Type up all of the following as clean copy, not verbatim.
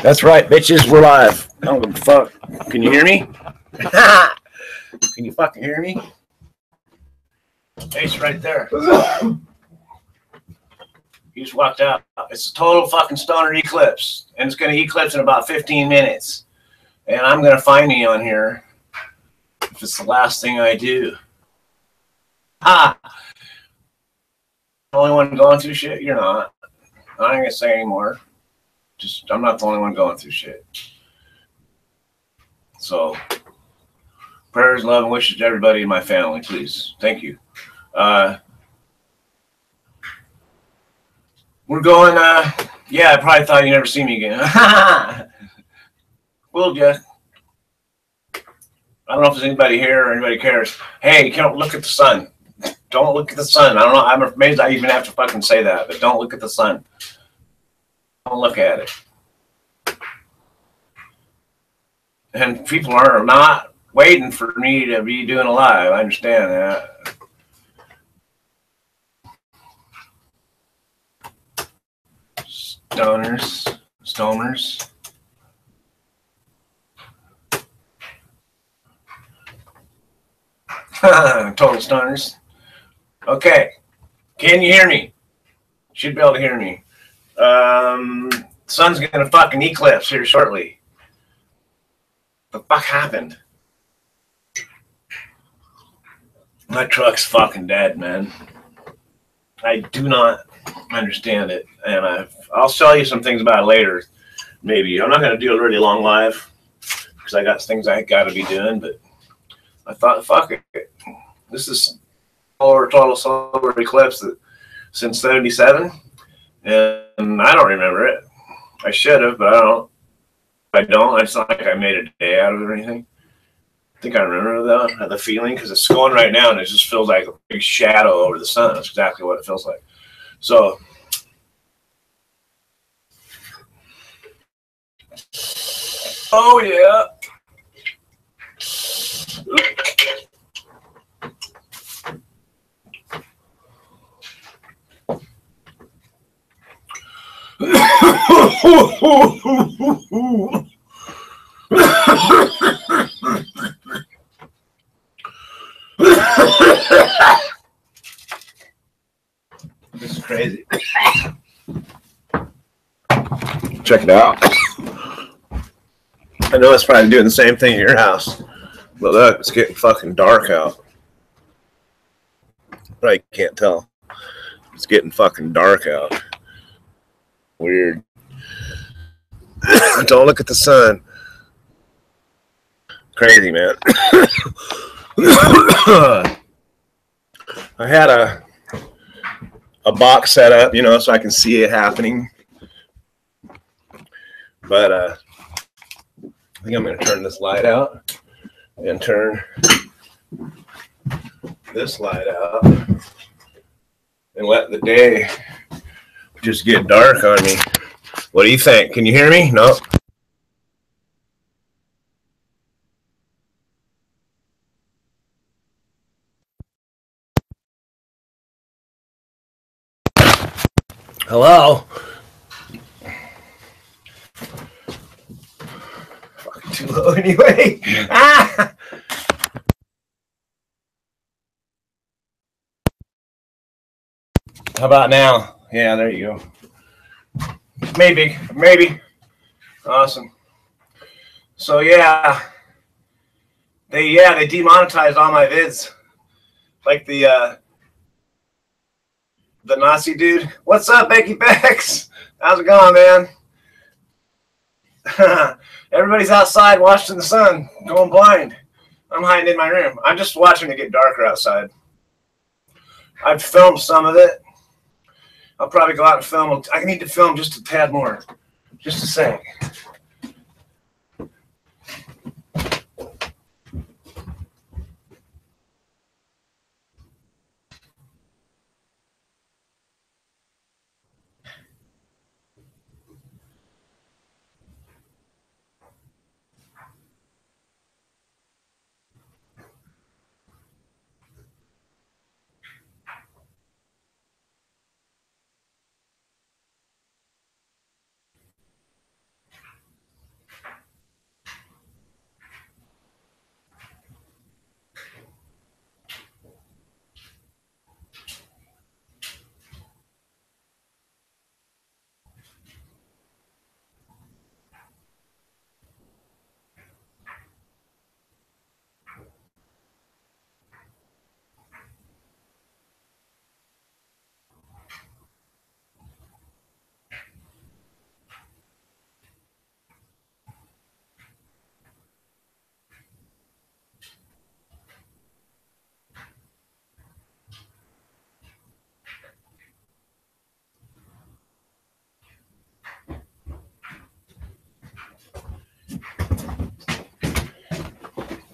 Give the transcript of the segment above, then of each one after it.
That's right, bitches. We're live. I don't give a fuck. Can you hear me? Can you fucking hear me? Face right there. He just walked out. It's a total fucking stoner eclipse. And it's going to eclipse in about 15 minutes. And I'm going to find me on here if it's the last thing I do. Ha! The only one going through shit? You're not. I ain't going to say anymore. Just, I'm not the only one going through shit. So, prayers, love, and wishes to everybody in my family, please. Thank you. We're going, yeah, I probably thought you never see me again. Will ya? I don't know if there's anybody here or anybody cares. Hey, you can't look at the sun. Don't look at the sun. I don't know. I'm amazed I even have to fucking say that, but don't look at the sun. Don't look at it. And people are not waiting for me to be doing a live. I understand that. Stoners. Total stoners. Okay. Can you hear me? Should be able to hear me. Sun's gonna fucking eclipse here shortly. The fuck happened? My truck's fucking dead, man. I do not understand it, and I'll show you some things about it later. Maybe I'm not gonna do a really long live because I got things I got to be doing. But I thought, fuck it. This is total solar eclipse since '77, and I don't remember it. I should have, but I don't. It's not like I made a day out of it or anything. I think I remember though the feeling because it's going right now and it just feels like a big shadow over the sun. That's exactly what it feels like. So, oh yeah. This is crazy. Check it out. I know it's probably doing the same thing at your house, but look, it's getting fucking dark out. Probably can't tell. It's getting fucking dark out. Weird. Don't look at the sun. Crazy, man. I had a box set up, you know, so I can see it happening. But I think I'm going to turn this light out and turn this light out and let the day just get dark on me. What do you think? Can you hear me? No. Hello? Fucking too low anyway. Ah! How about now? Yeah, there you go. Maybe. Awesome. So yeah, they demonetized all my vids. Like the Nazi dude. What's up, Becky Bex? How's it going, man? Everybody's outside watching the sun, going blind. I'm hiding in my room. I'm just watching it get darker outside. I've filmed some of it. I'll probably go out and film. I need to film just a tad more. Just a sec.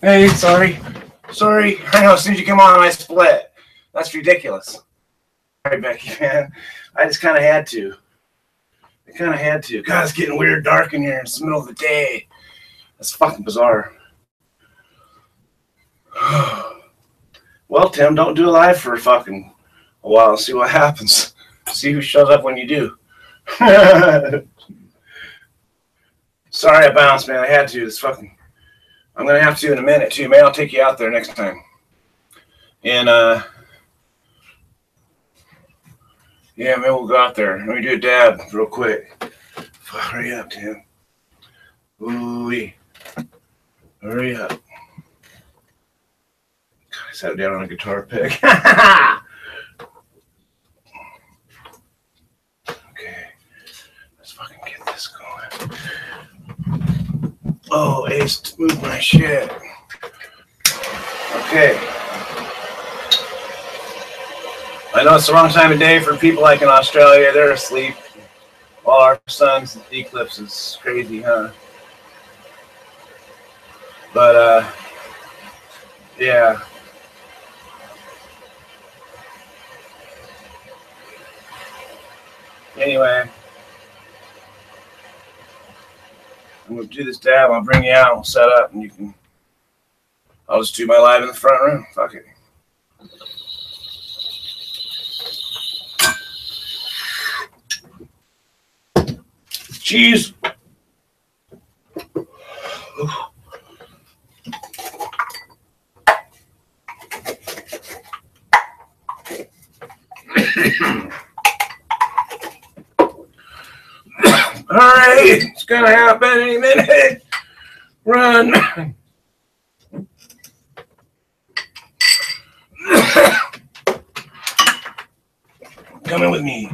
Hey, sorry. Sorry. I know, as soon as you come on, I split. That's ridiculous. Sorry, Becky, man. I just kind of had to. I kind of had to. God, it's getting weird dark in here. It's the middle of the day. That's fucking bizarre. Well, Tim, don't do a live for fucking a while. See what happens. See who shows up when you do. Sorry I bounced, man. I had to. It's fucking... I'm going to have to in a minute, too. Maybe I'll take you out there next time. And, yeah, maybe we'll go out there. Let me do a dab real quick. Hurry up, Tim. Ooh-wee. Hurry up. God, I sat down on a guitar pick. Okay. Let's fucking get this going. Oh, Ace, move my shit. Okay. I know it's the wrong time of day for people like in Australia. They're asleep. While our sun's eclipse is crazy, huh? But, yeah. Anyway. I'm going to do this dab. I'll bring you out. We'll set up and you can... I'll just do my live in the front room. Fuck it. Cheese. All right, it's gonna happen any minute. Run. Coming with me.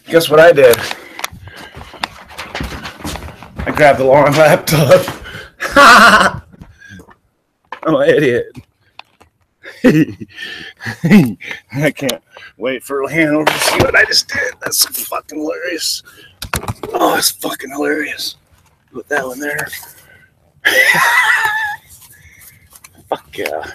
Guess what I did? I grabbed the long laptop. I'm an idiot. I can't wait for Hanover to see what I just did. That's so fucking hilarious. Oh, it's fucking hilarious. Put that one there. Fuck yeah.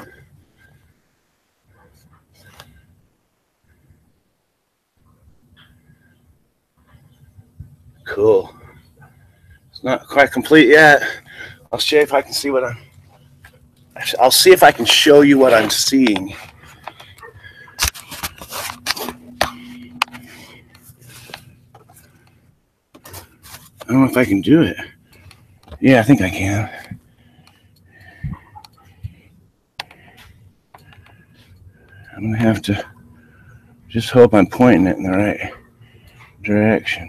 Cool. It's not quite complete yet. I'll see if I can see what I'll see if I can show you what I'm seeing. I don't know if I can do it. Yeah, I think I can. I'm gonna have to just hope I'm pointing it in the right direction.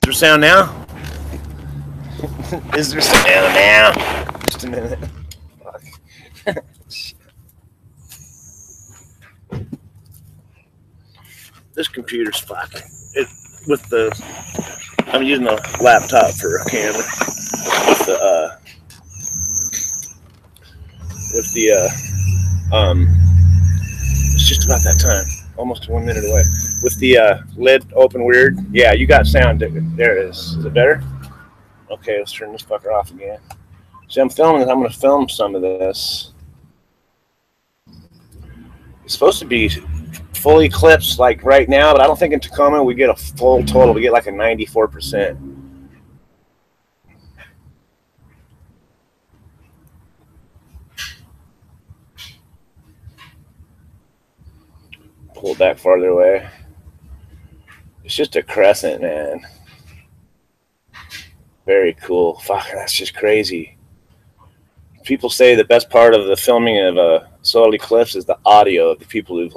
there sound now? Is there sound now? Just a minute. Fuck. This computer's fucking. I'm using a laptop for a camera. It's just about that time. Almost 1 minute away. With the lid open weird. Yeah, you got sound. There it is. Is it better? Okay, let's turn this fucker off again. See, I'm going to film some of this. It's supposed to be full Eclipse like right now, but I don't think in Tacoma we get a full total. We get like a 94%. Pull it back farther away. It's just a crescent, man. Very cool. Fuck, that's just crazy. People say the best part of the filming of a solar eclipse is the audio of the people who've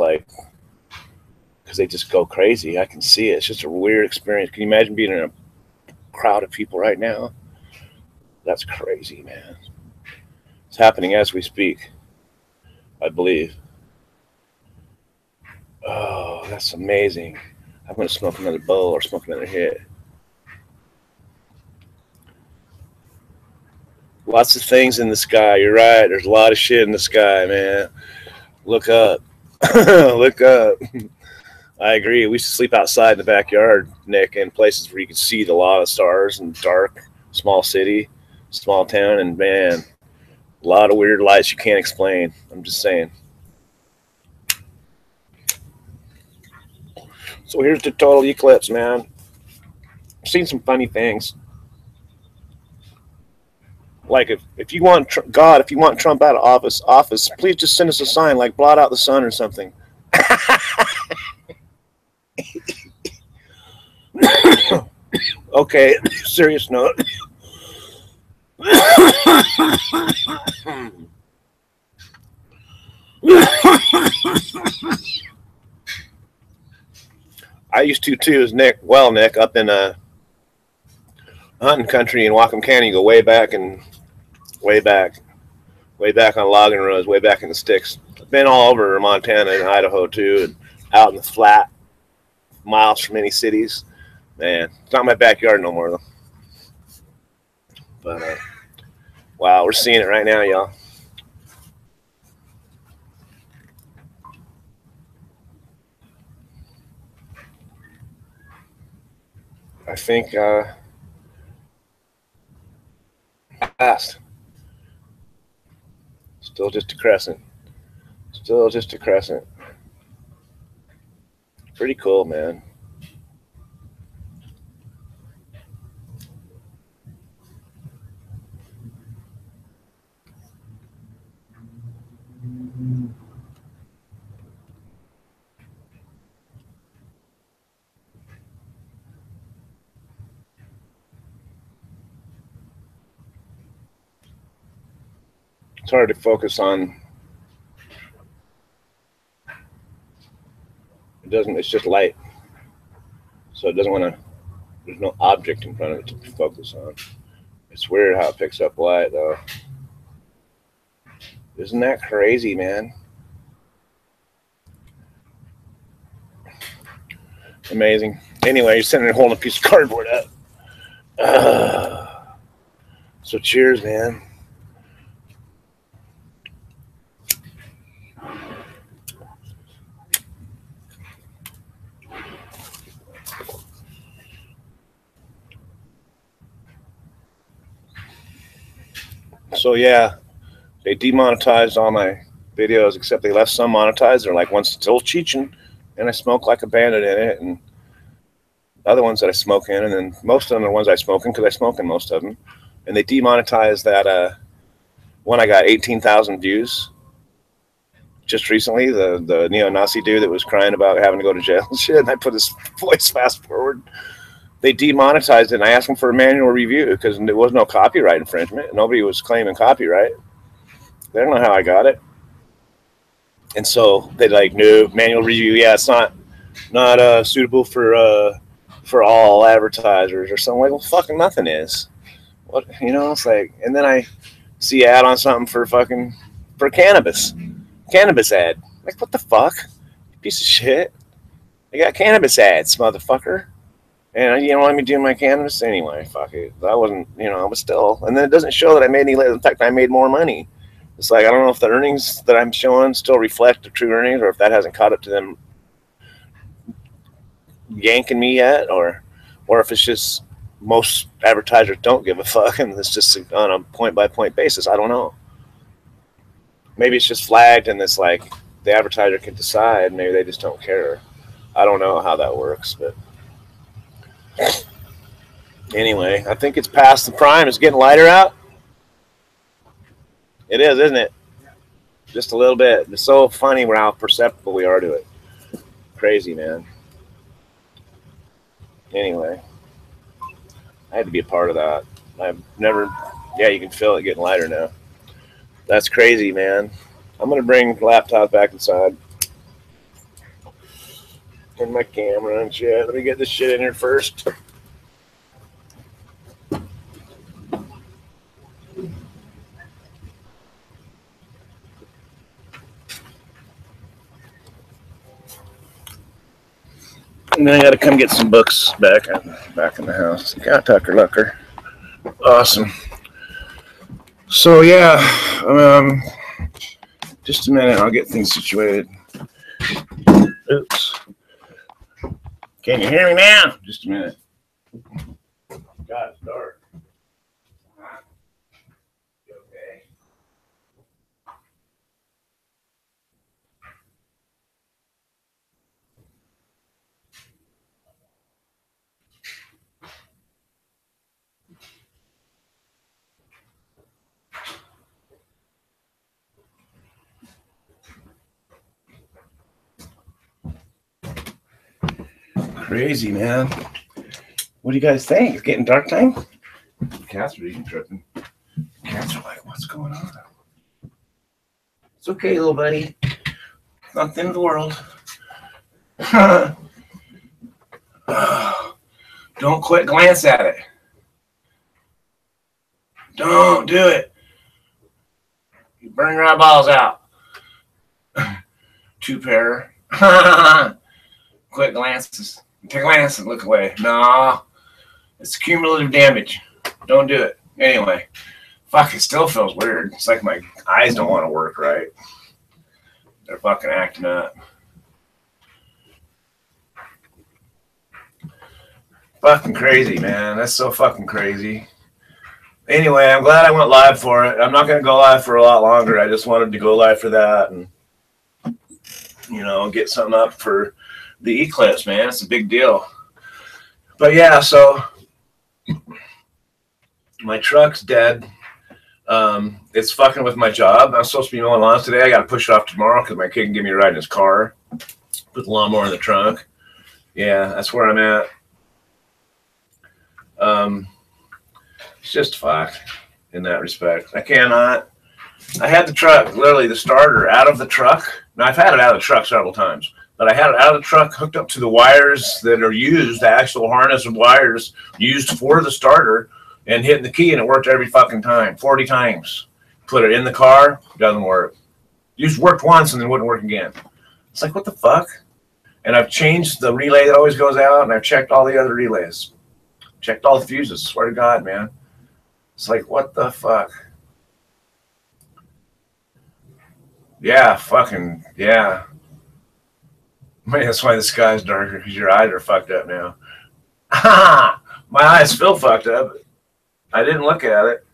because they just go crazy. I can see it. It's just a weird experience. Can you imagine being in a crowd of people right now? That's crazy, man. It's happening as we speak, I believe. Oh, that's amazing. I'm going to smoke another bowl or smoke another hit. Lots of things in the sky. You're right. There's a lot of shit in the sky, man. Look up. Look up. I agree. We used to sleep outside in the backyard, Nick, in places where you could see a lot of stars and dark, small city, small town, and man, a lot of weird lights you can't explain. I'm just saying. So here's the total eclipse, man. I've seen some funny things. Like if you want God, if you want Trump out of office, please just send us a sign like blot out the sun or something. Okay, serious note. I used to too, as Nick, up in hunting country in Whatcom County. Go way back on logging roads, way back in the sticks. I've been all over Montana and Idaho too, and out in the flat, miles from any cities. Man, it's not my backyard no more though. But wow, we're seeing it right now, y'all. I think fast. Still just a crescent. Still just a crescent. Pretty cool, man. It's hard to focus on. It's just light. So it doesn't want to, there's no object in front of it to focus on. It's weird how it picks up light though. Isn't that crazy, man? Amazing. Anyway, you're sitting there holding a piece of cardboard up. So cheers, man. So yeah, they demonetized all my videos, except they left some monetized. They're like, one's still cheeching, and I smoke like a bandit in it, and other ones that I smoke in, and then most of them are ones I smoke in because I smoke in most of them. And they demonetized that one. I got 18,000 views just recently. The neo-Nazi dude that was crying about having to go to jail and shit, and I put his voice fast forward. They demonetized it, and I asked them for a manual review because there was no copyright infringement. Nobody was claiming copyright. They don't know how I got it. And so they like, no, manual review. Yeah, it's not suitable for for all advertisers or something. Like, well, fucking nothing is. What, you know, it's like, and then I see ad on something for cannabis ad. Like, what the fuck? Piece of shit. I got cannabis ads, motherfucker. And you know, let me do my cannabis anyway. Fuck it. I wasn't, you know, I was still. And then it doesn't show that I made any. In fact, I made more money. It's like, I don't know if the earnings that I'm showing still reflect the true earnings, or if that hasn't caught up to them yanking me yet, or if it's just most advertisers don't give a fuck, and it's just on a point by point basis. I don't know. Maybe it's just flagged, and it's like the advertiser can decide. Maybe they just don't care. I don't know how that works, but anyway, I think it's past the prime. It's getting lighter out. It is, isn't it? Just a little bit. It's so funny how perceptible we are to it. Crazy, man. Anyway, I had to be a part of that. I've never, yeah, you can feel it getting lighter now. That's crazy, man. I'm going to bring the laptop back inside. And my camera and shit. Let me get this shit in here first. And then I got to come get some books back in the house. Got Tucker Lucker. Awesome. So yeah, just a minute. I'll get things situated. Oops. Can you hear me now? Just a minute. God, it's dark. Okay. Crazy, man. What do you guys think? It's getting dark time? Cats are even tripping. Cats are like, what's going on? It's okay, little buddy. Not the end of the world. Don't quit glance at it. Don't do it. You burn your eyeballs out. Two pair. Quick glances. Take a glance and look away. No. It's cumulative damage. Don't do it. Anyway. Fuck, it still feels weird. It's like my eyes don't want to work right. They're fucking acting up. Fucking crazy, man. That's so fucking crazy. Anyway, I'm glad I went live for it. I'm not going to go live for a lot longer. I just wanted to go live for that and, you know, get something up for the Eclipse, man. It's a big deal. But yeah, so my truck's dead. It's fucking with my job. I'm supposed to be mowing lawns today. I got to push it off tomorrow because my kid can give me a ride in his car. Put the lawnmower in the trunk. Yeah, that's where I'm at. It's just fucked in that respect. I cannot. I had the truck, literally the starter, out of the truck. Now, I've had it out of the truck several times, but I had it out of the truck hooked up to the wires that are used, the actual harness of wires used for the starter, and hitting the key, and it worked every fucking time, 40 times. Put it in the car, doesn't work. Just worked once and then wouldn't work again. It's like, what the fuck? And I've changed the relay that always goes out, and I've checked all the other relays. Checked all the fuses, swear to God, man. It's like, what the fuck? Yeah, fucking, yeah. Maybe that's why the sky's darker, because your eyes are fucked up now. My eyes feel fucked up. I didn't look at it.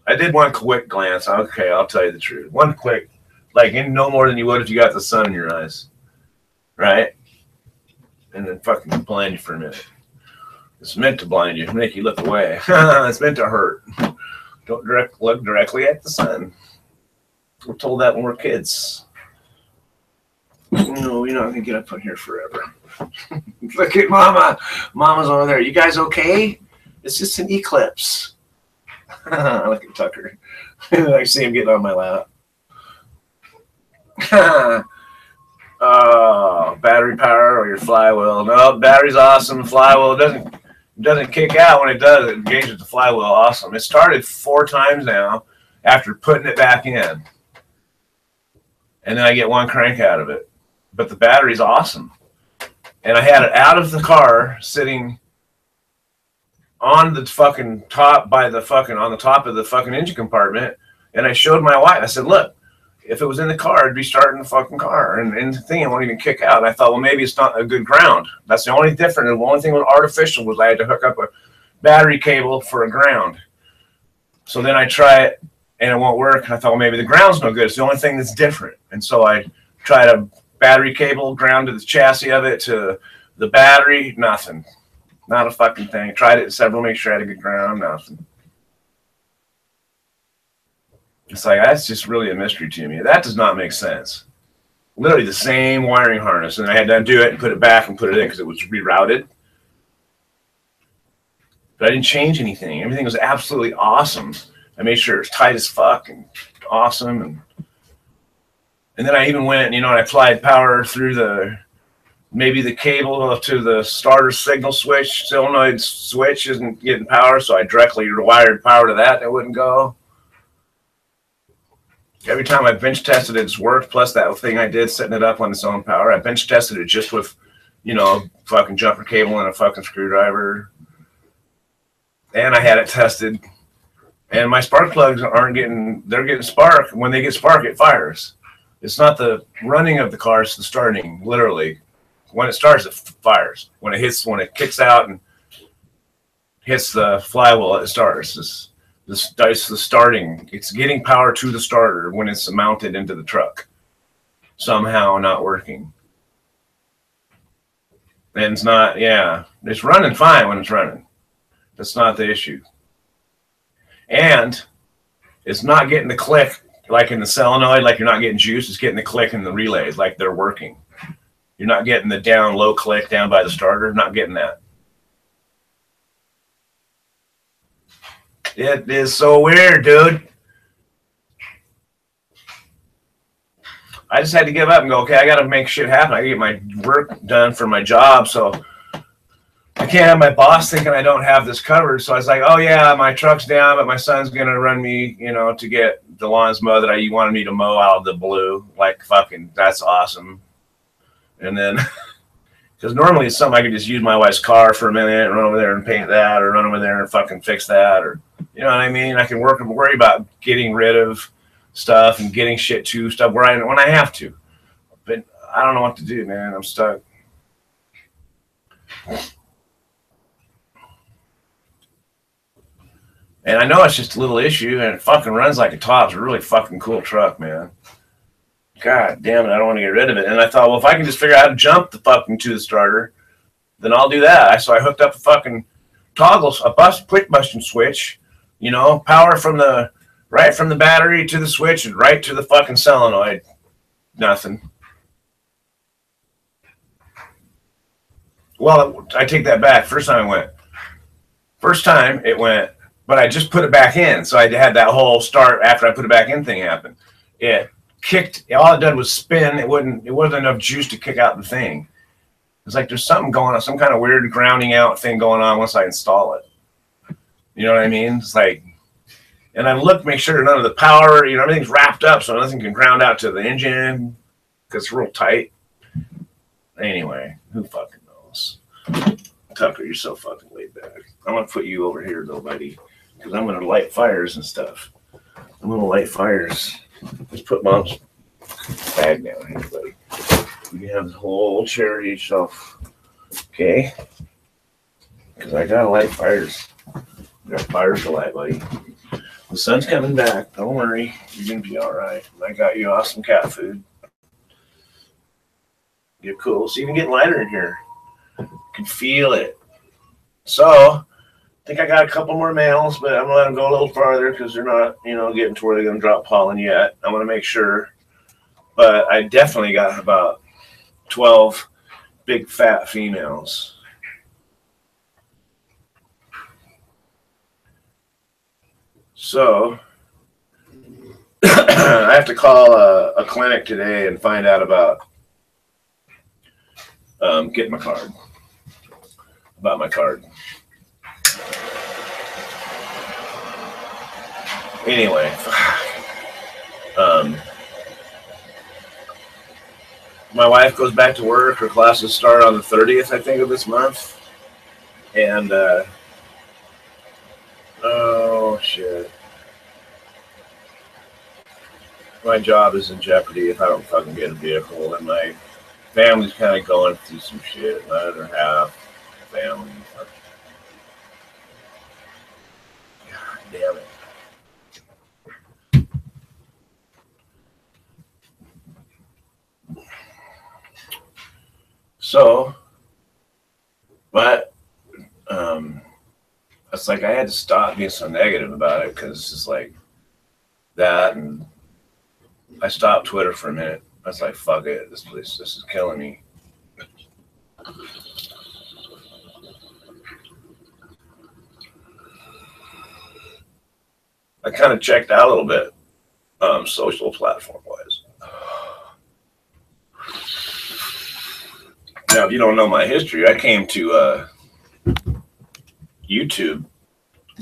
I did one quick glance. Okay, I'll tell you the truth. One quick, like in no more than you would if you got the sun in your eyes. Right? And then fucking blind you for a minute. It's meant to blind you, make you look away. It's meant to hurt. Don't look directly at the sun. We're told that when we're kids. No, you're not going to get up on here forever. Look at Mama. Mama's over there. You guys okay? It's just an eclipse. Look at Tucker. I see him getting on my lap. Battery power or your flywheel. No, battery's awesome. Flywheel doesn't kick out. When it does, it engages the flywheel. Awesome. It started 4 times now after putting it back in, and then I get 1 crank out of it. But the battery's awesome, and I had it out of the car, sitting on the fucking top on the top of the fucking engine compartment, and I showed my wife. I said, "Look, if it was in the car, it'd be starting the fucking car, and the thing, it won't even kick out." And I thought, well, maybe it's not a good ground. That's the only difference. The only thing that was artificial was I had to hook up a battery cable for a ground. So then I try it, and it won't work. And I thought, well, maybe the ground's no good. It's the only thing that's different. And so I tried a battery cable, ground to the chassis of it, to the battery, nothing. Not a fucking thing. Tried it several, make sure I had a good ground, nothing. It's like, that's just really a mystery to me. That does not make sense. Literally the same wiring harness, and I had to undo it and put it back and put it in because it was rerouted. But I didn't change anything. Everything was absolutely awesome. I made sure it was tight as fuck and awesome. And then I even went, and I applied power through maybe the cable to the starter signal switch. Solenoid switch isn't getting power, so I directly wired power to that, and it wouldn't go. Every time I bench tested it, it's worked. Plus that thing I did setting it up on its own power. I bench tested it just with, fucking jumper cable and a fucking screwdriver. And I had it tested. And my spark plugs they're getting spark. When they get spark, it fires. It's not the running of the car, it's the starting, literally. When it starts, it fires. When it kicks out and hits the flywheel, it starts. This dice the starting. It's getting power to the starter when it's mounted into the truck. Somehow not working. And it's not, it's running fine when it's running. That's not the issue. And it's not getting the click like in the solenoid, like you're not getting juice. It's getting the click in the relays like they're working. You're not getting the down low click down by the starter. Not getting that. It is so weird, dude. I just had to give up and go, okay, I got to make shit happen. I got to get my work done for my job, so I can't have my boss thinking I don't have this covered. So I was like, oh, yeah, my truck's down, but my son's going to run me, to get the lawns mowed that he wanted me to mow out of the blue. Like, fucking, that's awesome. And then, because normally it's something I could just use my wife's car for a minute and run over there and paint that, or run over there and fucking fix that, or, you know what I mean? I can worry about getting rid of stuff and getting shit to stuff when I have to. But I don't know what to do, man. I'm stuck. And I know it's just a little issue, and it fucking runs like a top. It's a really fucking cool truck, man. God damn it, I don't want to get rid of it. And I thought, well, if I can just figure out how to jump the fucking to the starter, then I'll do that. So I hooked up a fucking toggle, quick button switch, power right from the battery to the switch and right to the fucking solenoid. Nothing. Well, I take that back. First time it went, but I just put it back in. So I had that whole start after I put it back in thing happen. It kicked, all it did was spin. It wasn't enough juice to kick out the thing. It's like there's something going on, some kind of weird grounding out thing going on once I install it. You know what I mean? It's like, and I looked, make sure none of the power, everything's wrapped up so nothing can ground out to the engine because it's real tight. Anyway, who fucking knows? Tucker, you're so fucking laid back. I'm going to put you over here, though, buddy, because I'm going to light fires and stuff. I'm going to light fires. Just put Mom's bag down here, buddy. You can have the whole chair to yourself. Okay? Because I got to light fires. I got fires to light, buddy. The sun's coming back. Don't worry. You're going to be all right. I got you awesome cat food. Get cool. It's even getting lighter in here. You can feel it. So, I think I got a couple more males, but I'm going to let them go a little farther because they're not, getting to where they're going to drop pollen yet. I want to make sure. But I definitely got about 12 big fat females. So, I have to call a clinic today and find out about Get my card. About my card. Anyway, my wife goes back to work. Her classes start on the 30th, I think, of this month. And, oh, shit. My job is in jeopardy if I don't fucking get a vehicle. And my family's kind of going through some shit. My other half, family. God damn it. So, but it's like I had to stop being so negative about it because it's just like that, and I stopped Twitter for a minute. I was like, "Fuck it, this is killing me." I kind of checked out a little bit, social platform wise. Now, if you don't know my history, I came to YouTube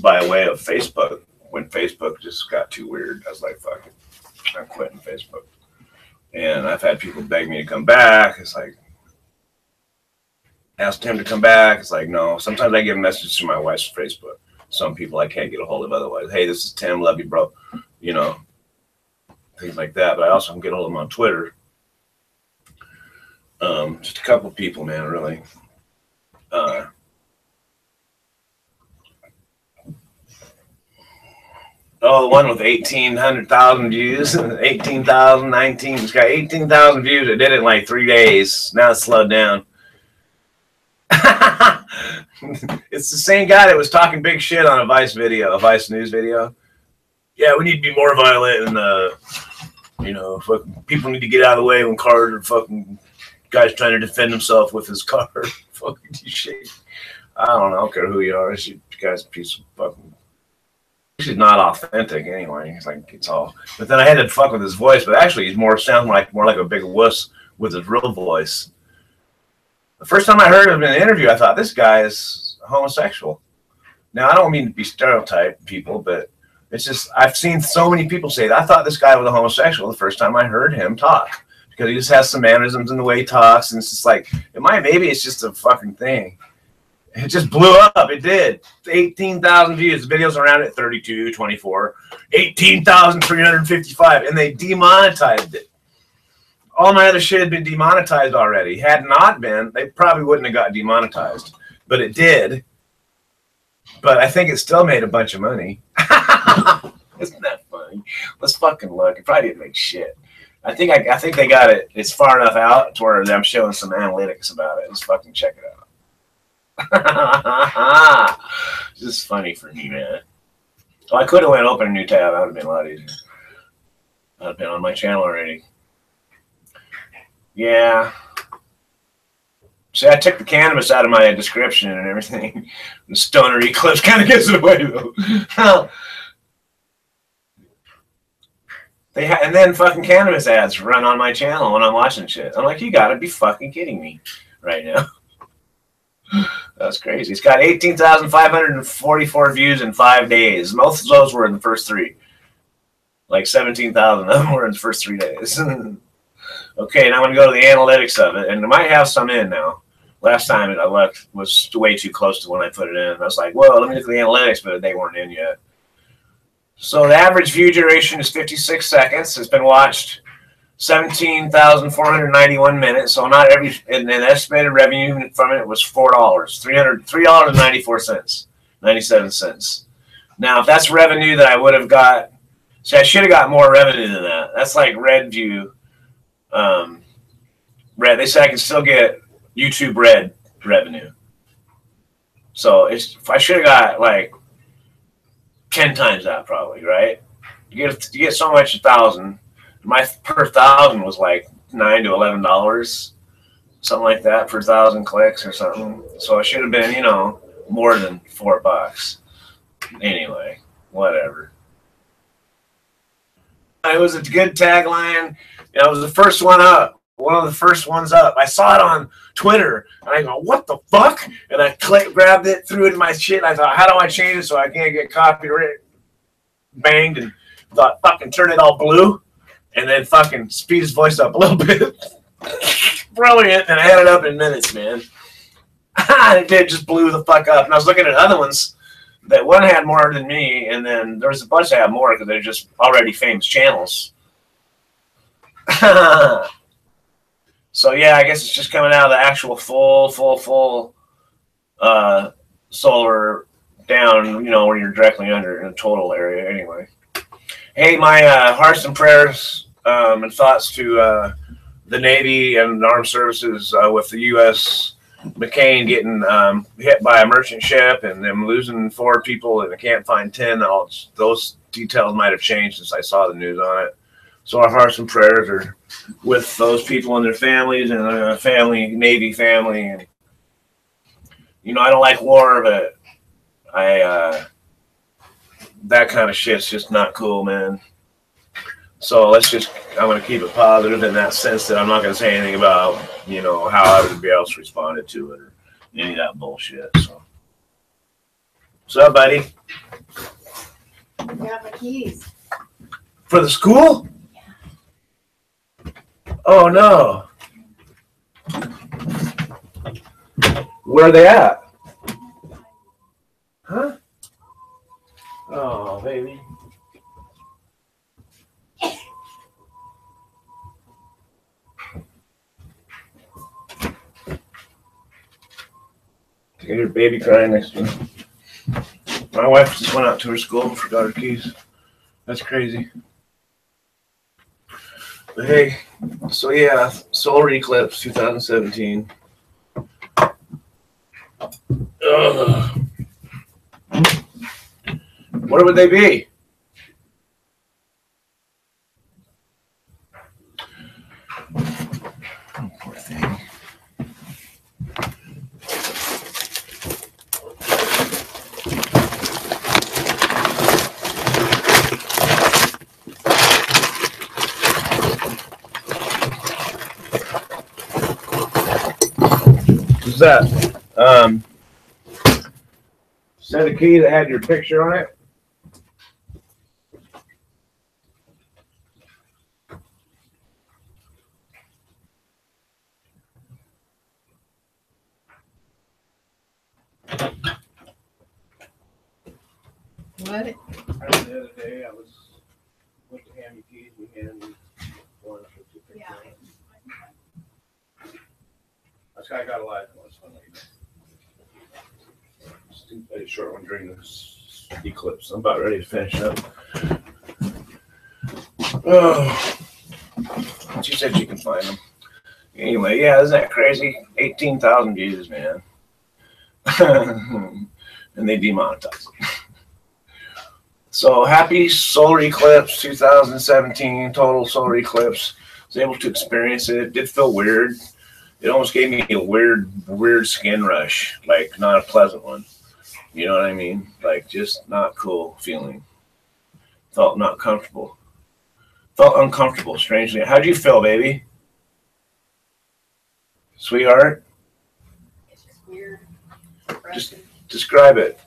by way of Facebook when Facebook just got too weird. I was like, fuck it, I'm quitting Facebook. And I've had people beg me to come back. It's like, asked him to come back. It's like, no. Sometimes I get a message to my wife's Facebook. Some people I can't get a hold of otherwise. Hey, this is Tim. Love you, bro. You know, things like that. But I also can get a hold of them on Twitter. Just a couple people, man, really. Oh, the one with 1,800,000 views, 18,000, 19. It's got 18,000 views. It did it in like 3 days. Now it's slowed down. It's the same guy that was talking big shit on a Vice video, a Vice News video. Yeah, we need to be more violent, and you know, fucking people need to get out of the way when cars are fucking guys trying to defend himself with his car. Fucking shit. I don't know. I don't care who you are. This guy's a piece of fucking. He's not authentic anyway. He's like, it's all. But then I had to fuck with his voice. But actually, he's sounds more like a big wuss with his real voice. The first time I heard him in an interview, I thought this guy is homosexual. Now I don't mean to be stereotype people, but it's just I've seen so many people say that. I thought this guy was a homosexual the first time I heard him talk because he just has some mannerisms in the way he talks, and it's just like maybe it's just a fucking thing. It just blew up. It did. 18,000 views. The video's around at 32, 24, 18,355, and they demonetized it. All my other shit had been demonetized already. Had not been, they probably wouldn't have got demonetized, but it did. But I think it still made a bunch of money. Isn't that funny? Let's fucking look. It probably didn't make shit. I think they got it. It's far enough out to where I'm showing some analytics about it. Let's fucking check it out. This is funny for me, man. Oh, I could have went open a new tab. That would have been a lot easier. I'd have been on my channel already. Yeah. See, I took the cannabis out of my description and everything. The stoner Eclipse kind of gives it away, though. And then fucking cannabis ads run on my channel when I'm watching shit. I'm like, you gotta be fucking kidding me right now. That's crazy. It's got 18,544 views in 5 days. Most of those were in the first 3. Like 17,000 of them were in the first 3 days. Okay, now I'm going to go to the analytics of it, and it might have some in now. Last time I looked was way too close to when I put it in. I was like, well, let me look at the analytics, but they weren't in yet. So the average view duration is 56 seconds. It's been watched 17,491 minutes. So not every, and the estimated revenue from it was $3.94, 97 cents. Now, if that's revenue that I would have got, see, I should have got more revenue than that. That's like Red View. Red, they said I can still get YouTube Red revenue. So I should have got like 10 times that probably, right? You get so much 1,000. My per 1,000 was like $9 to $11, something like that per 1,000 clicks or something. So it should have been, more than $4. Anyway, whatever. It was a good tagline. It was the first one up. one of the first ones up. I saw it on Twitter, and I go, what the fuck? And I grabbed it, threw it in my shit. I thought, how do I change it so I can't get copyright banged? And thought, fucking turn it all blue, and then fucking speed his voice up a little bit. Brilliant. And I had it up in minutes, man. It did, just blew the fuck up. And I was looking at other ones that one had more than me, and then there was a bunch that had more because they're just already famous channels. So yeah, I guess it's just coming out of the actual full solar down, you know, where you're directly under in a total area anyway. Hey, my hearts and prayers and thoughts to the Navy and armed services with the U.S. McCain getting hit by a merchant ship and them losing 4 people and they can't find 10. Those details might have changed since I saw the news on it. So our hearts and prayers are with those people and their families and Navy family. And, you know, I don't like war, but that kind of shit's just not cool, man. So I'm going to keep it positive in that sense that I'm not going to say anything about, you know, how everybody else responded to it or any of that bullshit. So, what's up, buddy? I got my keys. For the school? Oh, no. Where are they at? Huh? Oh, baby. You got your baby crying next to me. My wife just went out to her school and forgot her keys. That's crazy. But hey, so yeah, solar eclipse 2017. Ugh. Where would they be? Oh, poor thing. What's that? Set of key that had your picture on it. What? The other day I went to hand me keys. We handed me one for 2 pictures. Yeah. That's how I got a live one. A short one during this eclipse. I'm about ready to finish up. Oh, she said she can find them. Anyway, yeah, isn't that crazy? 18,000 views, man. And they demonetized it. So happy solar eclipse 2017, total solar eclipse. I was able to experience it. It did feel weird. It almost gave me a weird skin rush, like not a pleasant one. You know what I mean? Like just not cool feeling. Felt not comfortable. Felt uncomfortable, strangely. How'd you feel, baby? Sweetheart? It's just weird. Just describe it.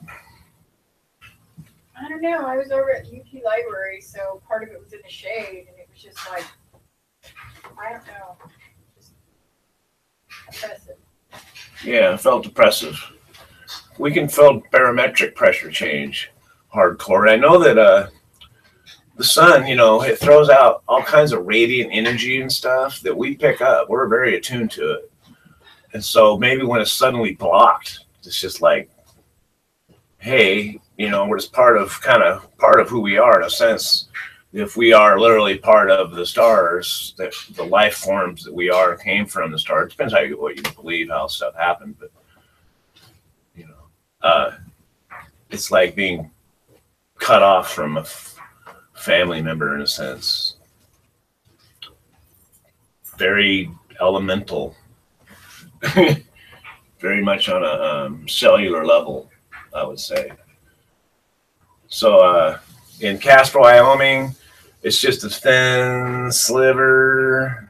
I don't know. I was over at UP Library, so part of it was in the shade, and it was just like, I don't know. Just oppressive. Yeah, it felt depressive. We can feel barometric pressure change hardcore. I know that the sun, you know, it throws out all kinds of radiant energy and stuff that we pick up. We're very attuned to it. And so maybe when it's suddenly blocked, it's just like, hey, you know, we're just part of who we are in a sense. If we are literally part of the stars, that the life forms that we are came from the stars. It depends what you believe, how stuff happened, but you know, it's like being cut off from a family member in a sense. Very elemental, very much on a cellular level, I would say. So in Casper, Wyoming, it's just a thin sliver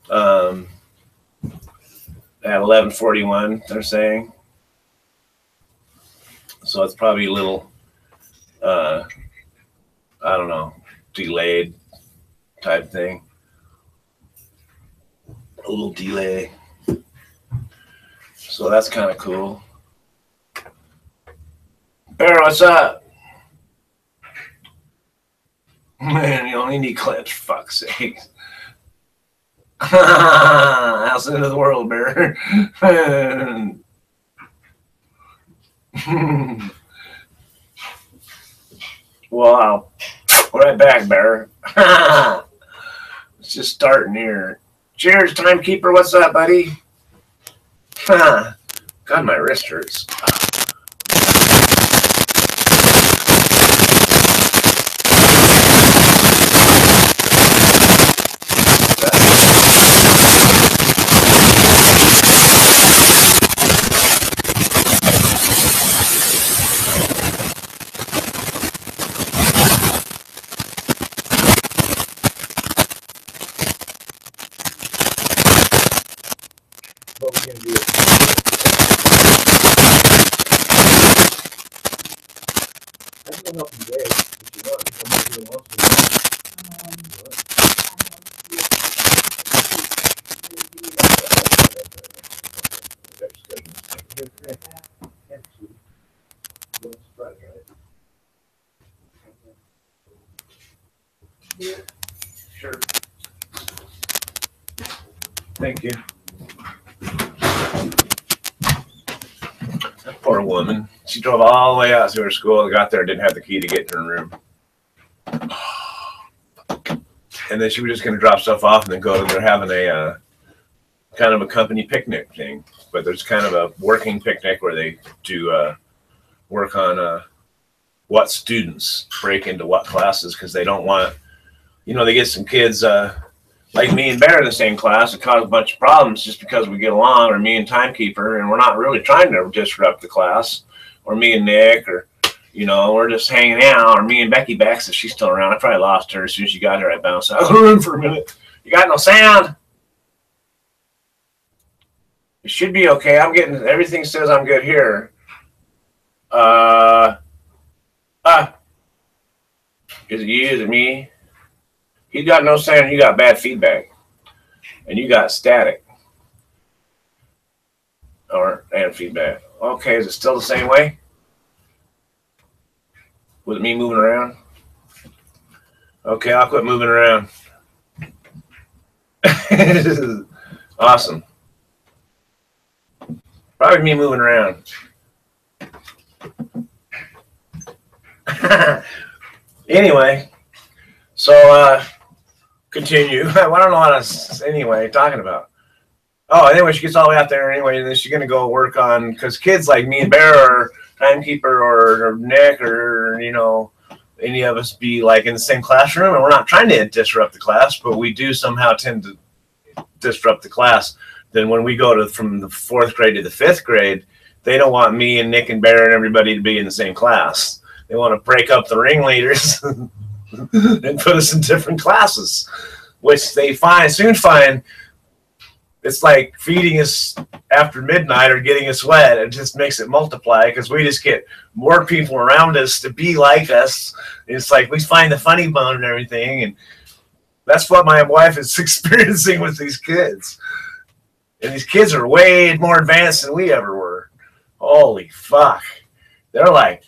At 11:41, they're saying. So it's probably a little, I don't know, delayed type thing. A little delay. So that's kind of cool. Bear, what's up? Man, you only need clips, fuck's sake. How's the end of the world, Bear? Well, I'll be right back, Bear. It's just starting here. Cheers, timekeeper. What's up, buddy? God, my wrist hurts. What we can do. I can help you today if you want. Somebody who wants to. Sure. Thank you. That poor woman. She drove all the way out to her school and got there and didn't have the key to get to her room. And then she was just going to drop stuff off and then go. They're having a kind of a company picnic thing. But there's kind of a working picnic where they do work on what students break into what classes because they don't want, you know, they get some kids like me and Bear in the same class and cause a bunch of problems just because we get along, or me and Timekeeper, and we're not really trying to disrupt the class, or me and Nick, or, you know, we're just hanging out, or me and Becky Bex, if she's still around. I probably lost her as soon as she got here. I bounced out of the room for a minute. You got no sound? It should be okay. I'm getting, everything says I'm good here. Is it you? Is it me? He got no sound. You got bad feedback, and you got static, and feedback. Okay, is it still the same way? Was it me moving around? Okay, I'll quit moving around. Awesome. Probably me moving around. Anyway, so continue. I don't know what I was anyway talking about. Oh, anyway, she gets all the way out there anyway, and then she's gonna go work on, because kids like me and Bear or Timekeeper or Nick or, you know, any of us be like in the same classroom, and we're not trying to disrupt the class, but we do somehow tend to disrupt the class. Then when we go to from the 4th grade to the 5th grade, they don't want me and Nick and Bear and everybody to be in the same class. They want to break up the ringleaders and put us in different classes, which they soon find it's like feeding us after midnight or getting us wet. It just makes it multiply because we just get more people around us to be like us. It's like we find the funny bone and everything, and that's what my wife is experiencing with these kids. And these kids are way more advanced than we ever were. Holy fuck. They're like,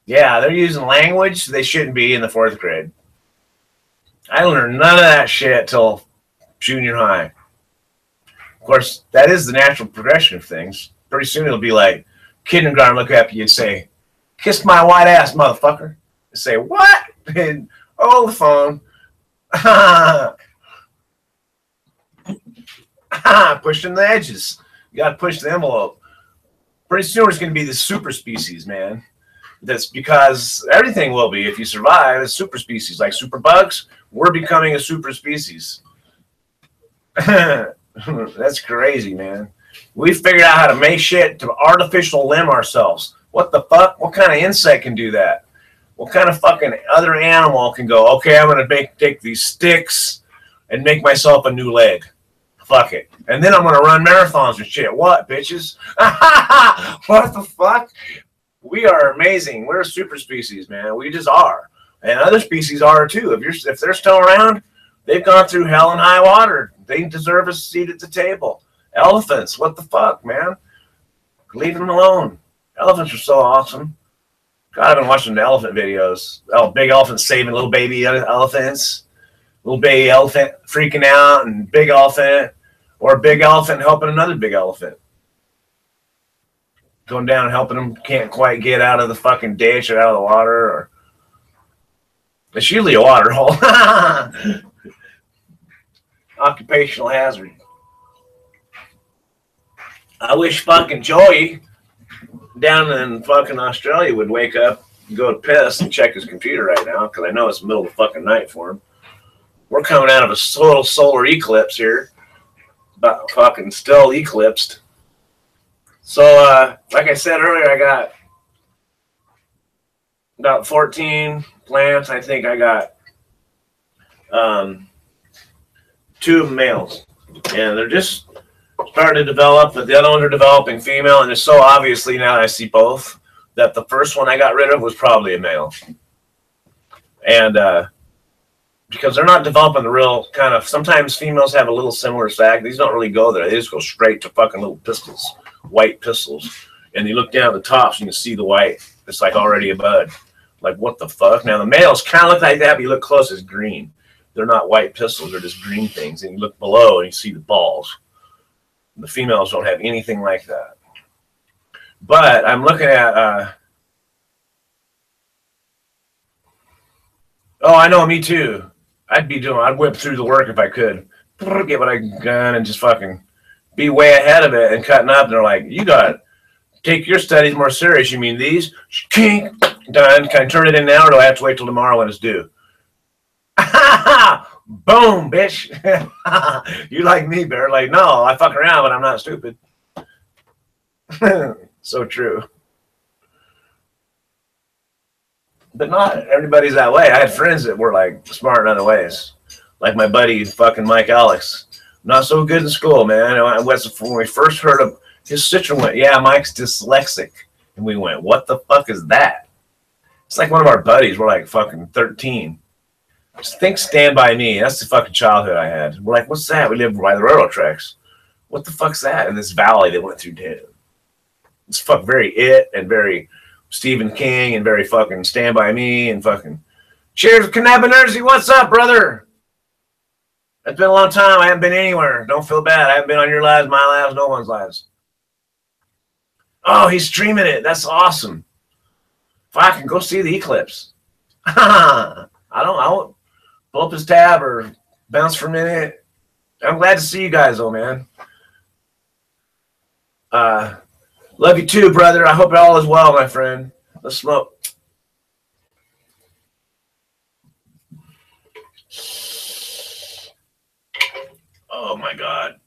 yeah, they're using language they shouldn't be in the 4th grade. I learned none of that shit till junior high. Of course, that is the natural progression of things. Pretty soon it'll be like kindergarten look up at you and say, kiss my white ass, motherfucker. And say, what? And hold the phone. Pushing the edges. You got to push the envelope. Pretty soon it's going to be the super species, man. That's because everything will be, if you survive, as super species. Like super bugs, we're becoming a super species. That's crazy, man. We figured out how to make shit to artificial limb ourselves. What the fuck? What kind of insect can do that? What kind of fucking other animal can go, okay, I'm going to take these sticks and make myself a new leg. Fuck it. And then I'm going to run marathons and shit. What, bitches? What the fuck? We are amazing. We're a super species, man. We just are. And other species are too. If they're still around, they've gone through hell and high water. They deserve a seat at the table. Elephants, what the fuck, man? Leave them alone. Elephants are so awesome. God, I've been watching the elephant videos. Oh, big elephants saving little baby elephants. Little baby elephant freaking out, and big elephant, or a big elephant helping another big elephant. Going down and helping them, can't quite get out of the fucking ditch or out of the water. Or it's usually a water hole. Occupational hazard. I wish fucking Joey down in fucking Australia would wake up, go to piss, and check his computer right now, because I know it's the middle of the fucking night for him. We're coming out of a solar eclipse here. About fucking still eclipsed. So, like I said earlier, I got about 14 plants. I think I got 2 males. And they're just starting to develop, but the other ones are developing female. And it's so obviously now that I see both that the first one I got rid of was probably a male. And because they're not developing the real kind of, sometimes females have a little similar sag. These don't really go there. They just go straight to fucking little pistils, white pistils. And you look down at the tops and you can see the white. It's like already a bud. Like, what the fuck? Now, the males kind of look like that, but you look close, it's green. They're not white pistils. They're just green things. And you look below and you see the balls. The females don't have anything like that. But I'm looking at, oh, I know, me too. I'd whip through the work if I could. Get what I got and just fucking be way ahead of it and cutting up. And they're like, you got to take your studies more serious. You mean these? Kink, done. Can I turn it in now, or do I have to wait till tomorrow when it's due? Boom, bitch. You like me, Bear. Like, no, I fuck around, but I'm not stupid. So true. But not everybody's that way. I had friends that were like smart in other ways. Like my buddy fucking Mike Alex. Not so good in school, man. When we first heard of his sister went, yeah, Mike's dyslexic. And we went, what the fuck is that? It's like one of our buddies. We're like fucking 13. Just think Stand By Me. That's the fucking childhood I had. We're like, what's that? We live by the railroad tracks. What the fuck's that? In this valley that went through town. It's fuck very It and very Stephen King and very fucking Stand By Me and fucking cheers, Cannabinerzi. What's up, brother? It's been a long time. I haven't been anywhere. Don't feel bad. I haven't been on your lives, my lives, no one's lives. Oh, he's streaming it. That's awesome. If I can go see the eclipse. I won't pull up his tab or bounce for a minute. I'm glad to see you guys, though, man. Love you too, brother. I hope all is well, my friend. Let's smoke. Oh, my God.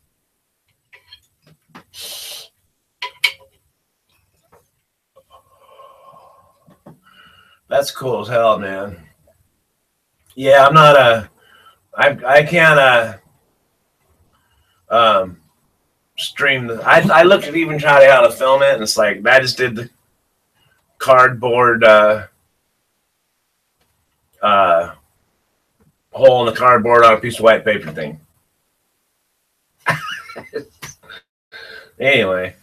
That's cool as hell, man. Yeah, I'm not I can't stream the, I looked at even trying how to film it, and it's like I just did the cardboard hole in the cardboard on a piece of white paper thing. Anyway,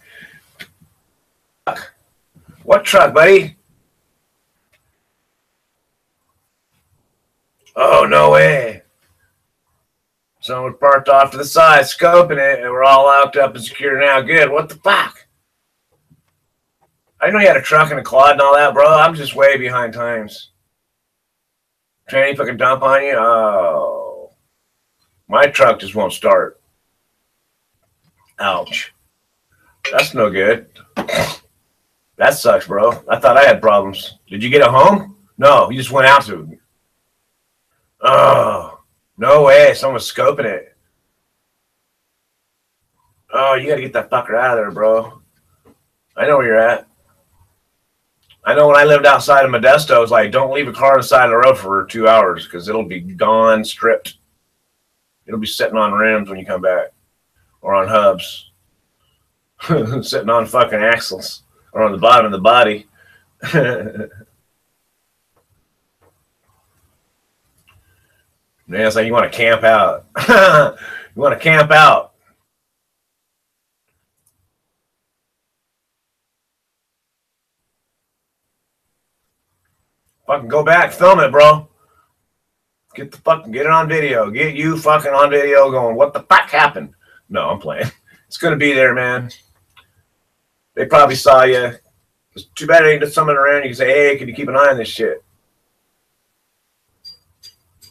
what truck, buddy? Oh, no way. Someone parked off to the side, scoping it, and we're all locked up and secure now. Good. What the fuck? I didn't know you had a truck and a quad and all that, bro. I'm just way behind times. Tranny fucking dump on you? Oh. My truck just won't start. Ouch. That's no good. That sucks, bro. I thought I had problems. Did you get it home? No, you just went out to. Oh, no way. Someone's scoping it. Oh, you got to get that fucker out of there, bro. I know where you're at. I know when I lived outside of Modesto, it was like, don't leave a car on the side of the road for 2 hours because it'll be gone, stripped. It'll be sitting on rims when you come back, or on hubs, sitting on fucking axles, or on the bottom of the body. Man, it's like you want to camp out. You want to camp out. Fucking go back, film it, bro. Get it on video. Get you fucking on video going, what the fuck happened? No, I'm playing. It's gonna be there, man. They probably saw you. It's too bad they ain't just someone around. You can say, hey, can you keep an eye on this shit?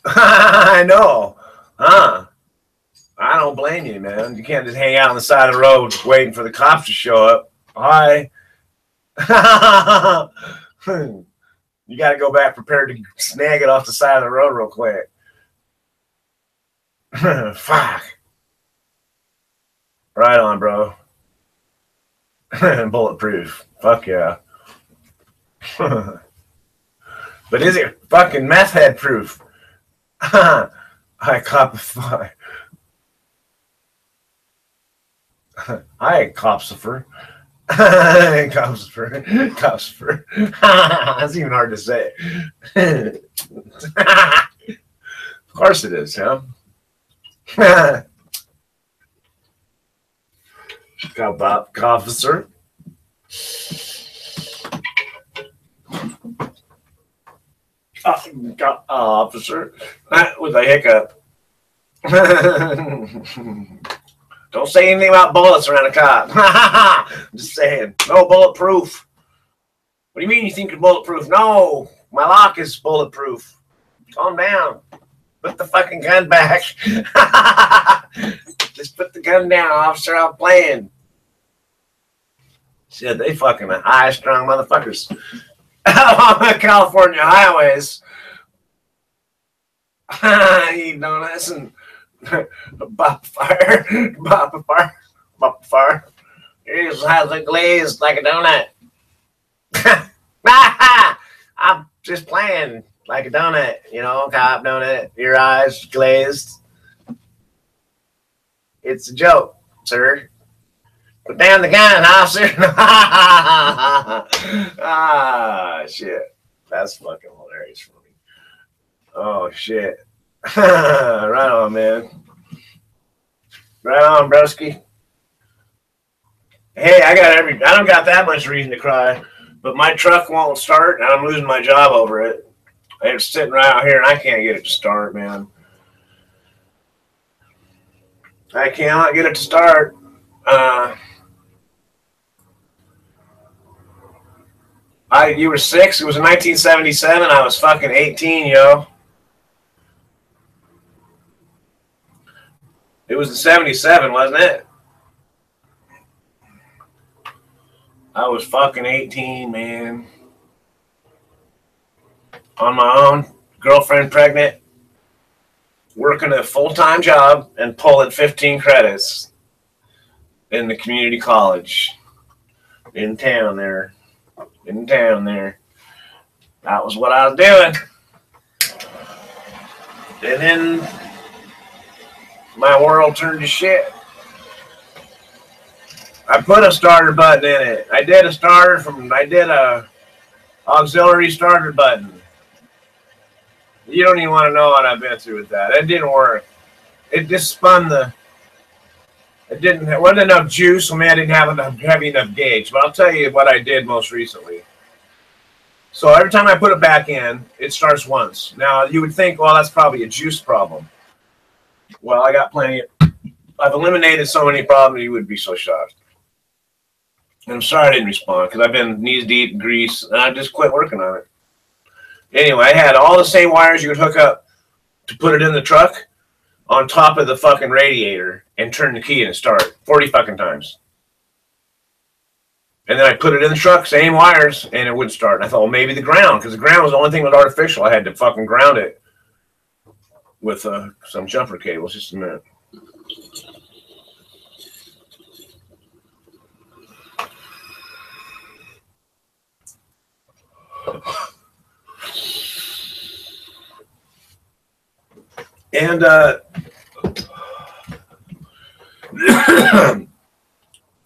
I know. Huh? I don't blame you, man. You can't just hang out on the side of the road waiting for the cops to show up. Hi. You got to go back prepared to snag it off the side of the road real quick. Fuck. Right on, bro. Bulletproof. Fuck yeah. But is it fucking meth head proof? I copify. I copsifer. Copsifer. That's even hard to say. Of course it is, huh? Officer. Officer. With a hiccup. Don't say anything about bullets around a cop. I'm just saying. No bulletproof. What do you mean you think you're bulletproof? No, my lock is bulletproof. Calm down. Put the fucking gun back. Just put the gun down, officer. I'm playing. Shit, they fucking high-strung motherfuckers. On the California highways. Eating donuts and bop fire. Here's how's it glazed like a donut. I'm just playing like a donut, you know, cop donut, your eyes glazed. It's a joke, sir. Put down the gun, officer. Ah, shit. That's fucking hilarious for me. Oh, shit. Right on, man. Right on, broski. Hey, I don't got that much reason to cry, but my truck won't start, and I'm losing my job over it. It's sitting right out here, and I can't get it to start, man. I cannot get it to start. You were 6. It was in 1977. I was fucking 18, yo. It was in 77, wasn't it? I was fucking 18, man. On my own, girlfriend pregnant, working a full-time job and pulling 15 credits in the community college in town there. That was what I was doing. And then my world turned to shit. I put a starter button in it. I did a auxiliary starter button. You don't even want to know what I've been through with that. It didn't work. It just spun it wasn't enough juice. I mean, I didn't have enough heavy enough gauge. But I'll tell you what I did most recently. So every time I put it back in, it starts once. Now you would think, well, that's probably a juice problem. Well, I got plenty. I've eliminated so many problems, you would be so shocked. And I'm sorry I didn't respond because I've been knees deep in grease and I just quit working on it. Anyway, I had all the same wires you would hook up to put it in the truck on top of the fucking radiator and turn the key and start 40 fucking times. And then I put it in the truck, same wires, and it wouldn't start. And I thought, well, maybe the ground, because the ground was the only thing that was artificial. I had to fucking ground it with some jumper cables. Just a minute. And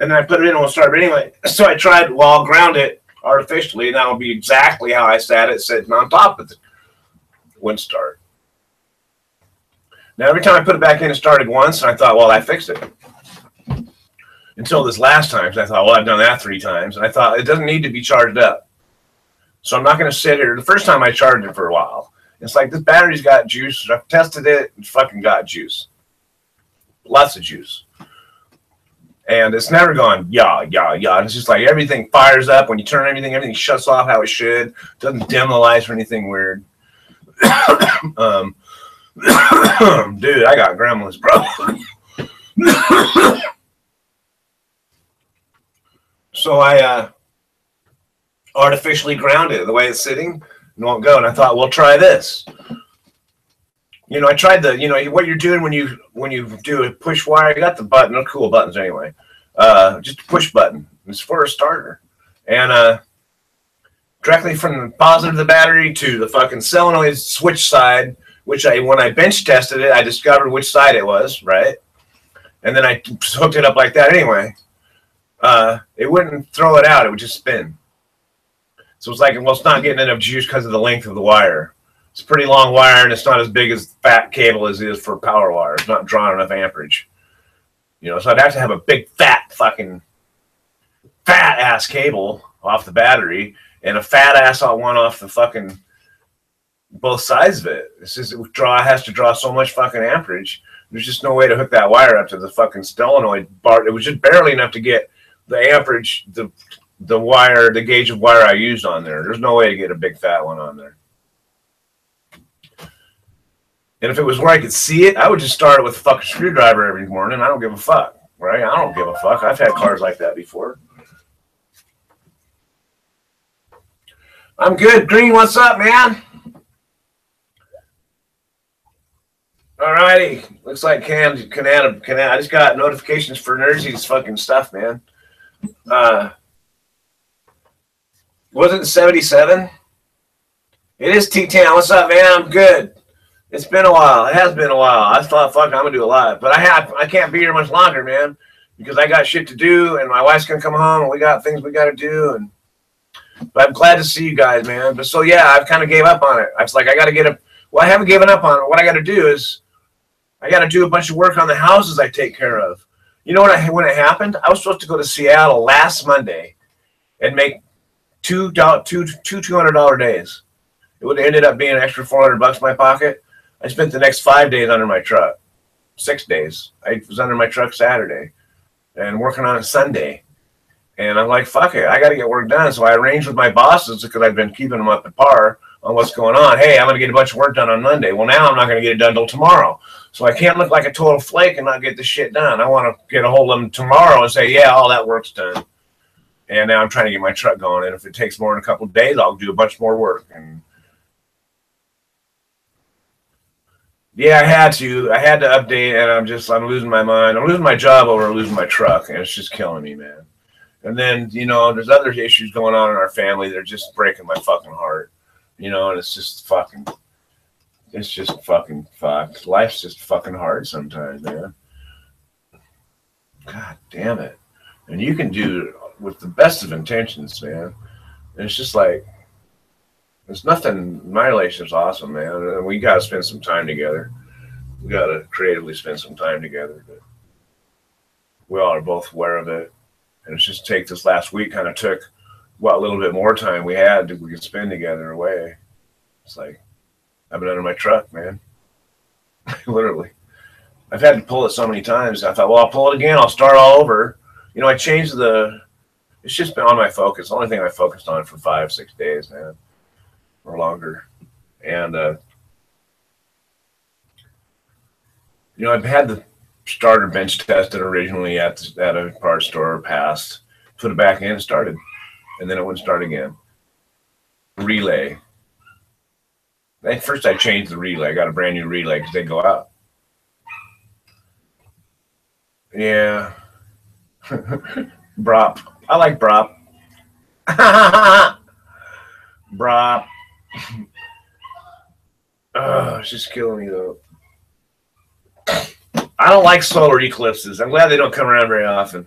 And then I put it in and we'll start. But anyway, so I tried, well, I'll ground it artificially, and that'll be exactly how I sat it, sitting on top of it. Wouldn't start. Now, every time I put it back in, it started once, and I thought, well, I fixed it. Until this last time, because I thought, well, I've done that 3 times, and I thought, it doesn't need to be charged up. So I'm not going to sit here. The first time I charged it for a while, it's like, this battery's got juice. I've tested it, it's fucking got juice. Lots of juice. And it's never gone, yeah. It's just like everything fires up. When you turn everything shuts off how it should. Doesn't dim the lights or anything weird. Dude, I got gremlins, bro. So I artificially grounded it the way it's sitting and won't go. And I thought, well, try this. You know, I tried the, you know, what you're doing when you do a push wire, you got the button, no cool buttons anyway. Just a push button. It's for a starter. And directly from the positive of the battery to the fucking solenoid switch side, which when I bench tested it, I discovered which side it was, right? And then I hooked it up like that anyway. It wouldn't throw it out, it would just spin. So it's like, well, it's not getting enough juice because of the length of the wire. It's a pretty long wire, and it's not as big as fat cable as it is for power wire. It's not drawing enough amperage. You know, so I'd have to have a big fat ass cable off the battery and a fat ass one off the fucking both sides of it. It's just it has to draw so much fucking amperage. There's just no way to hook that wire up to the fucking solenoid bar. It was just barely enough to get the amperage, the wire, the gauge of wire I used on there. There's no way to get a big fat one on there. And if it was where I could see it, I would just start it with a fucking screwdriver every morning. I don't give a fuck, right? I don't give a fuck. I've had cars like that before. I'm good. Green, what's up, man? Alrighty. Looks like Canada. I just got notifications for Nerzy's fucking stuff, man. Wasn't it 77? It is TTown. What's up, man? I'm good. It's been a while. It has been a while. I thought, fuck, I'm gonna do a lot, but I can't be here much longer, man, because I got shit to do, and my wife's gonna come home, and we got things we got to do, and but I'm glad to see you guys, man. But so yeah, I've kind of gave up on it. I was like, I got to get a. Well, I haven't given up on it. What I got to do is, I got to do a bunch of work on the houses I take care of. You know what? When it happened, I was supposed to go to Seattle last Monday, and make two $200 days. It would have ended up being an extra $400 in my pocket. I spent the next 5 days under my truck. 6 days. I was under my truck Saturday and working on it Sunday. And I'm like, fuck it. I got to get work done. So I arranged with my bosses because I've been keeping them up to par on what's going on. Hey, I'm going to get a bunch of work done on Monday. Well, now I'm not going to get it done till tomorrow. So I can't look like a total flake and not get the shit done. I want to get a hold of them tomorrow and say, yeah, all that work's done. And now I'm trying to get my truck going. And if it takes more than a couple of days, I'll do a bunch more work. And yeah, I had to update, and I'm losing my mind. I'm losing my job over losing my truck, and it's just killing me, man. And then, you know, there's other issues going on in our family that are just breaking my fucking heart, you know, and it's just fucking fucked. Life's just fucking hard sometimes, man. God damn it. And you can do it with the best of intentions, man. And it's just like, there's nothing. My relationship's awesome, man. And we got to spend some time together. We got to creatively spend some time together. But we all are both aware of it. And it's just this last week kind of took what little bit more time we could spend together away. It's like, I've been under my truck, man. Literally. I've had to pull it so many times. I thought, well, I'll pull it again. I'll start all over. You know, I changed it's just been on my focus. The only thing I focused on for 5-6 days, man. Or longer. And you know, I've had the starter bench tested originally at a parts store, passed, put it back in, started, and then it wouldn't start again. Relay. At first I changed the relay. I got a brand new relay because they go out. Yeah. Brop. I like Brop. Brop. Oh, it's just killing me though. I don't like solar eclipses. I'm glad they don't come around very often.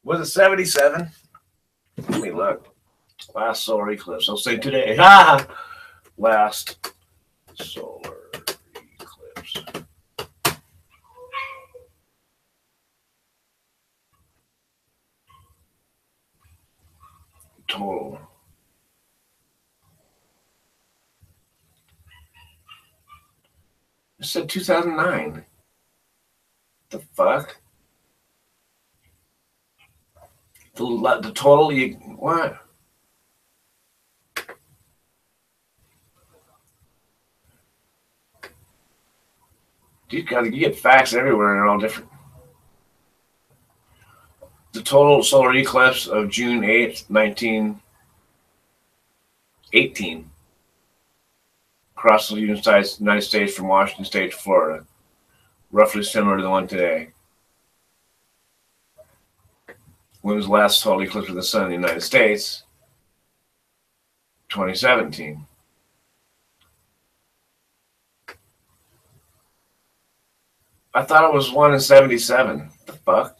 Was it 77? Let me look. Last solar eclipse. I'll say today. Last solar eclipse. Total. It said 2009. The fuck? The total, what? You get facts everywhere and they're all different. The total solar eclipse of June 8th, 1918. Across the United States from Washington State to Florida. Roughly similar to the one today. When was the last total eclipse of the sun in the United States? 2017. I thought it was one in 77. The fuck?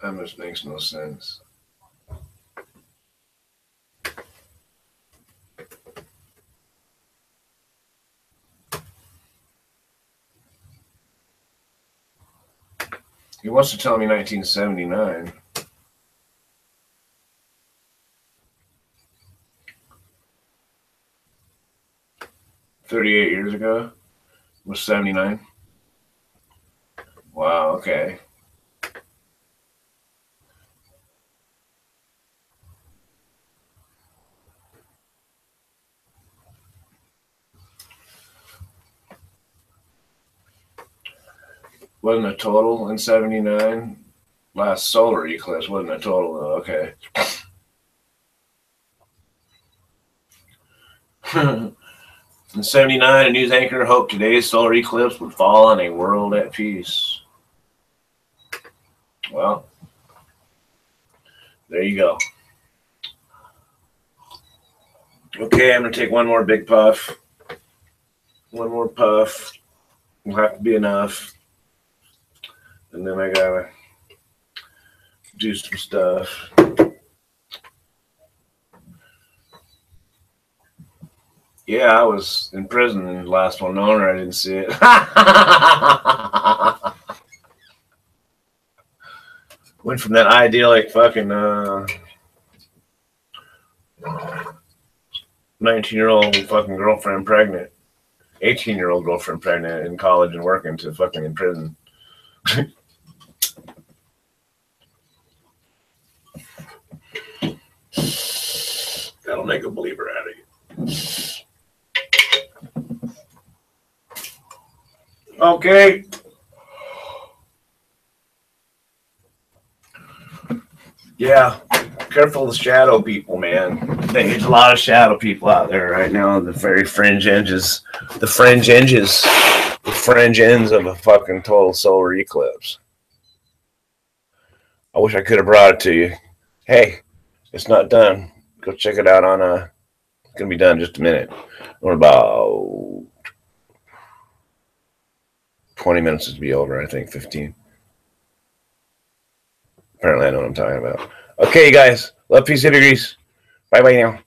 That just makes no sense. He wants to tell me 1979. $38 years ago was 79. Wow, okay. Wasn't a total in 79? Last solar eclipse wasn't a total though, okay. In 79, a news anchor hoped today's solar eclipse would fall on a world at peace. Well, there you go. Okay, I'm going to take one more big puff. One more puff. Will have to be enough. And then I got to do some stuff. Yeah, I was in prison in the last one. No wonder I didn't see it. Went from that idyllic fucking 19-year-old fucking girlfriend pregnant, 18-year-old girlfriend pregnant in college and working to fucking in prison. That'll make a believer out of you. Okay. Yeah, careful of the shadow people, man. There's a lot of shadow people out there right now. The very fringe edges, the fringe ends of a fucking total solar eclipse. I wish I could have brought it to you. Hey, it's not done. Go check it out on it's gonna be done in just a minute. Or about 20 minutes to be over, I think 15. Apparently I know what I'm talking about. Okay, guys. Love, peace, and degrees. Bye-bye now.